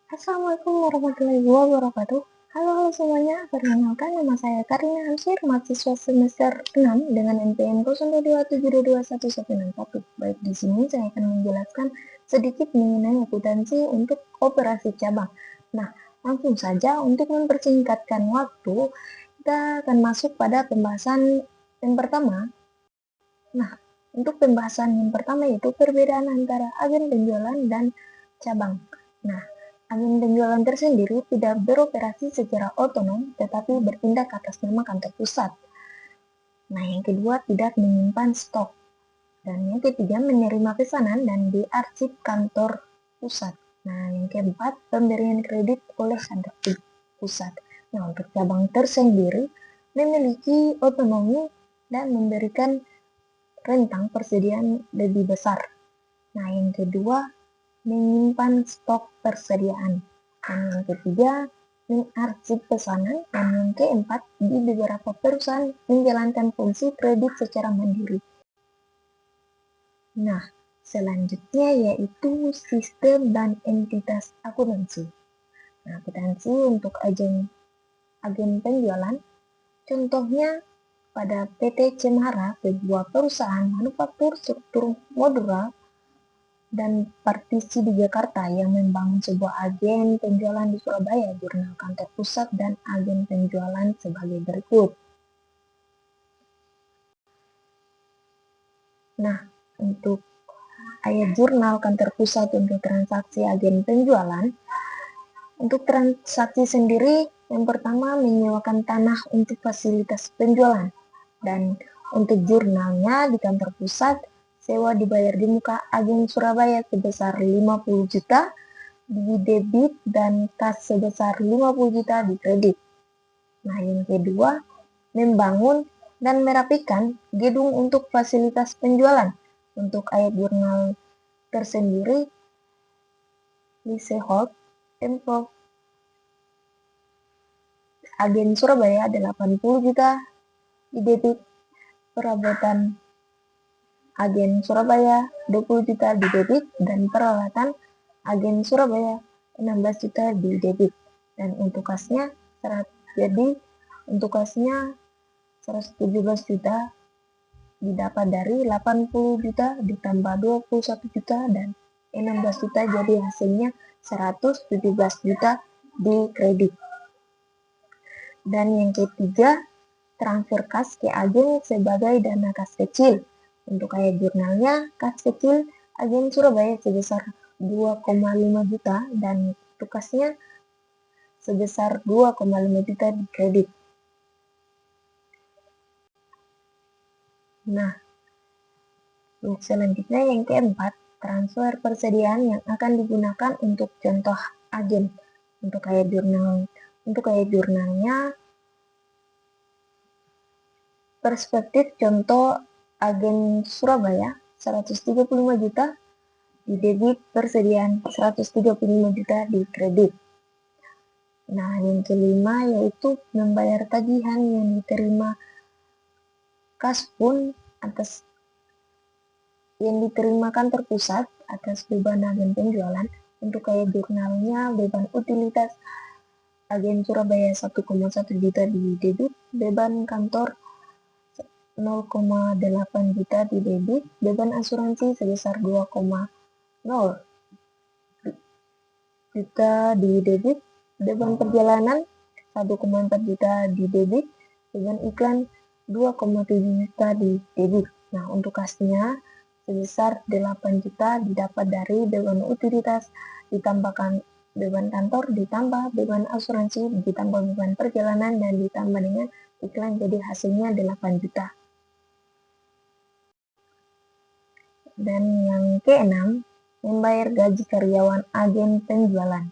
Assalamualaikum warahmatullahi wabarakatuh. Halo semuanya, perkenalkan nama saya Karina Hamsir, mahasiswa semester 6 dengan NPM 0227221161. Baik, di sini saya akan menjelaskan sedikit mengenai akuntansi untuk operasi cabang. Nah, langsung saja untuk mempersingkatkan waktu, kita akan masuk pada pembahasan yang pertama. Nah, untuk pembahasan yang pertama yaitu perbedaan antara agen penjualan dan cabang. Nah, agen penjualan tersendiri tidak beroperasi secara otonom, tetapi bertindak atas nama kantor pusat. Nah, yang kedua, tidak menyimpan stok. Dan yang ketiga, menerima pesanan dan diarsip kantor pusat. Nah, yang keempat, pemberian kredit oleh kantor pusat. Nah, untuk cabang tersendiri, memiliki otonomi dan memberikan rentang persediaan lebih besar. Nah, yang kedua, menyimpan stok persediaan. Dan yang ketiga, mengarsip pesanan. Dan yang keempat, di beberapa perusahaan menjalankan fungsi kredit secara mandiri. Nah, selanjutnya yaitu sistem dan entitas akuntansi. Nah, akuntansi untuk agen penjualan, contohnya pada PT Cemara, sebuah perusahaan manufaktur struktur modular dan partisi di Jakarta yang membangun sebuah agen penjualan di Surabaya, jurnal kantor pusat, dan agen penjualan sebagai berikut. Nah, untuk ayat jurnal kantor pusat untuk transaksi agen penjualan, untuk transaksi sendiri, yang pertama menyewakan tanah untuk fasilitas penjualan, dan untuk jurnalnya di kantor pusat, sewa dibayar di muka agen Surabaya sebesar 50 juta, di debit dan kas sebesar 50 juta di kredit. Nah, yang kedua, membangun dan merapikan gedung untuk fasilitas penjualan. Untuk ayat jurnal tersendiri, leasehold, Pemprov agen Surabaya 80 juta di debit, perabotan agen Surabaya 20 juta di debit, dan peralatan agen Surabaya 16 juta di debit. Dan untuk kasnya, jadi untuk kasnya 117 juta didapat dari 80 juta ditambah 21 juta dan 16 juta, jadi hasilnya 117 juta di kredit. Dan yang ketiga, transfer kas ke agen sebagai dana kas kecil. Untuk ayat jurnalnya, kas kecil agen Surabaya sebesar 2,5 juta dan tukasnya sebesar 2,5 juta di kredit. Nah, untuk selanjutnya yang keempat, transfer persediaan yang akan digunakan untuk contoh agen. Untuk ayat jurnalnya, perspektif contoh agen Surabaya 135 juta di debit, persediaan 135 juta di kredit. Nah, yang kelima yaitu membayar tagihan yang diterima kas pun atas yang diterima kantor pusat atas beban agen penjualan. Untuk ayat jurnalnya, beban utilitas agen Surabaya 1,1 juta di debit, beban kantor 0,8 juta di debit, beban asuransi sebesar 2,0 juta di debit, beban perjalanan 1,4 juta di debit, beban iklan 2,7 juta di debit. Nah, untuk kasnya sebesar 8 juta didapat dari beban utilitas ditambahkan beban kantor ditambah beban asuransi ditambah beban perjalanan dan ditambah dengan iklan, jadi hasilnya 8 juta. Dan yang keenam, membayar gaji karyawan agen penjualan.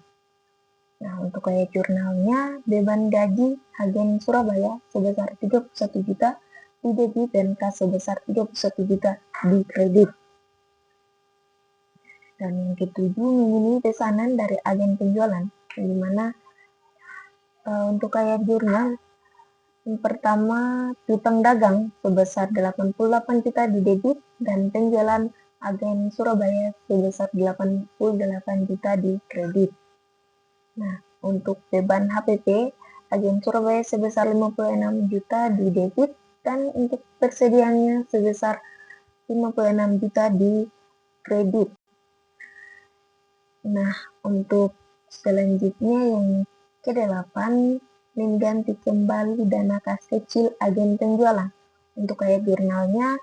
Nah, untuk ayat jurnalnya, beban gaji agen Surabaya sebesar 31 juta di debit dan kas sebesar 31 juta di kredit. Dan yang ketujuh, memenuhi pesanan dari agen penjualan, di mana untuk ayat jurnal, yang pertama, piutang dagang sebesar 88 juta di debit dan penjualan agen Surabaya sebesar 88 juta di kredit. Nah, untuk beban HPP, agen Surabaya sebesar 56 juta di debit dan untuk persediaannya sebesar 56 juta di kredit. Nah, untuk selanjutnya yang ke-8, mengganti kembali dana kas kecil agen penjualan. Untuk kayak jurnalnya,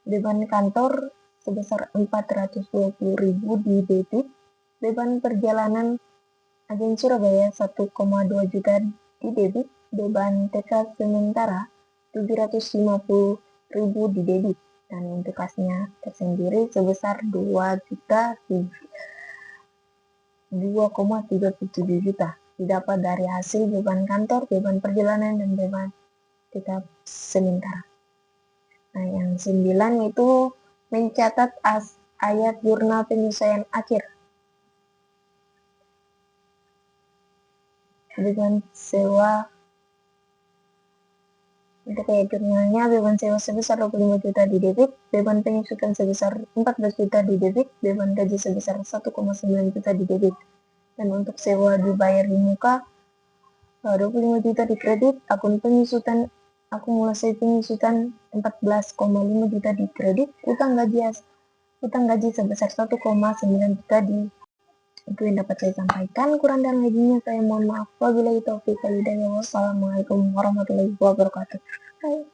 beban kantor sebesar 420.000 di debit, beban perjalanan agen Surabaya 1,2 juta di debit, beban TK sementara 750.000 di debit, dan untuk kasnya tersendiri sebesar 2,37 juta didapat dari hasil beban kantor, beban perjalanan, dan beban TK sementara. Nah, yang 9 itu mencatat ayat jurnal penyesuaian akhir. Beban sewa untuk ayat jurnalnya, beban sewa sebesar 25 juta di debit, beban penyusutan sebesar 14 juta di debit, beban gaji sebesar 1,9 juta di debit. Dan untuk sewa dibayar di muka 25 juta di kredit, akumulasi penyusutan 14,5 juta di kredit, utang gaji sebesar 1,9 juta di. Itu yang dapat saya sampaikan. Kurang dan lebihnya saya mohon maaf. Wabillahi taufiq wal hidayah. Wassalamualaikum warahmatullahi wabarakatuh. Bye.